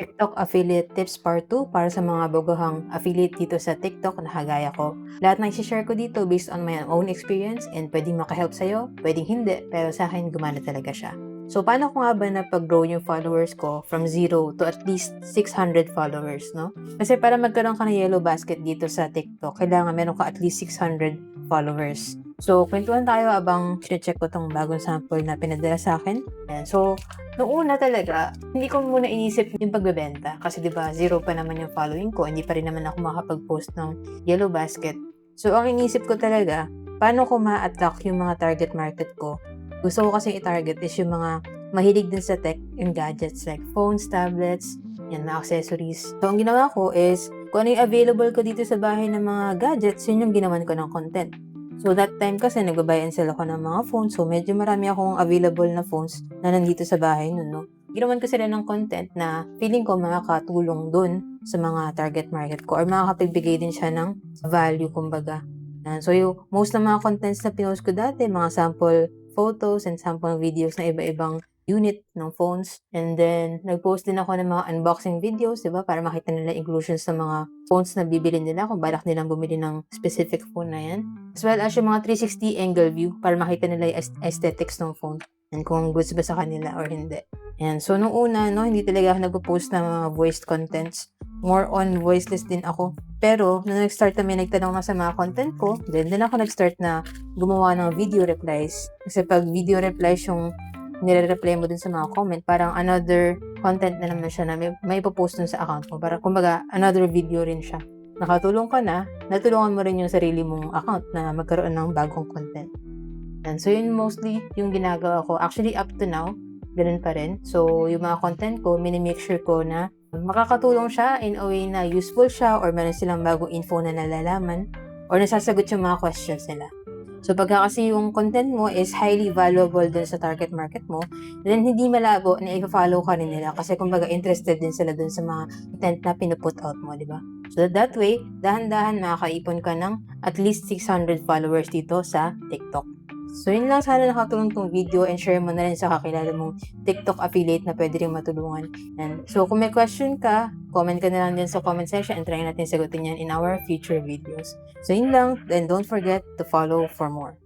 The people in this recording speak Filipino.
TikTok Affiliate Tips Part 2 para sa mga baguhang affiliate dito sa TikTok na kagaya ko. Lahat ng i-share ko dito based on my own experience and pwedeng makahelp sa'yo, pwedeng hindi, pero sa akin gumana talaga siya. So, paano ko nga ba napag-grow yung followers ko from 0 to at least 600 followers, no? Kasi para magkaroon ka ng yellow basket dito sa TikTok, kailangan meron ka at least 600 followers. So, kwentuhan tayo abang check ko tong bagong sample na pinadala sa akin. Ayan. So, noong una talaga, hindi ko muna inisip yung pagbebenta. Kasi 'di ba zero pa naman yung following ko, hindi pa rin naman ako makapag-post ng yellow basket. So, ang inisip ko talaga, paano ko ma-attract yung mga target market ko? Gusto ko kasi i-target is yung mga mahilig din sa tech and gadgets like phones, tablets, yan, mga accessories. So, ang ginawa ko is, kung ano yung available ko dito sa bahay ng mga gadgets, yun yung ginawan ko ng content. So, that time kasi nagbabuy and sell ako ng mga phones. So, medyo marami akong available na phones na nandito sa bahay nun, no? Ginawan ko sila ng content na feeling ko makakatulong dun sa mga target market ko or makakapagbigay din siya ng value, kumbaga. So, yung most ng mga contents na pinost ko dati, mga sample photos and sample videos na iba-ibang unit ng phones. And then, nag-post din ako ng mga unboxing videos, diba? Para makita nila inclusions ng mga phones na bibili nila kung balak nilang bumili ng specific phone na yan. As well as yung mga 360 angle view para makita nila yung aesthetics ng phone and kung gusto ba sa kanila or hindi. Ayan. So, nung una, no, hindi talaga ako nag-post ng mga voiced contents. More on voiceless din ako. Pero, nung nag-start na may nagtanong na sa mga content ko, then ako nag-start na gumawa ng video replies. Kasi pag video replies yung nire-reply mo dun sa mga comment, parang another content na naman siya na may ipopost dun sa account mo. Para kumbaga, another video rin siya. Nakatulong ka na, natulungan mo rin yung sarili mong account na magkaroon ng bagong content. And so, yun mostly yung ginagawa ko. Actually, up to now, ganun pa rin. So, yung mga content ko, minimake sure ko na makakatulong siya in a way na useful siya or meron silang bagong info na nalalaman or nasasagot yung mga questions nila. So, pagka kasi yung content mo is highly valuable dun sa target market mo, then hindi malabo na i-follow ka rin nila kasi kumbaga interested din sila dun sa mga content na pinuput out mo, di ba? So, that way, dahan-dahan makakaipon ka ng at least 600 followers dito sa TikTok. So, yun lang, sana nakatulong tong video and share mo na rin sa kakilala mong TikTok affiliate na pwede rin matulungan. And so, kung may question ka, comment ka na lang din sa comment section and try natin sagutin yan in our future videos. So, yun lang. Then, don't forget to follow for more.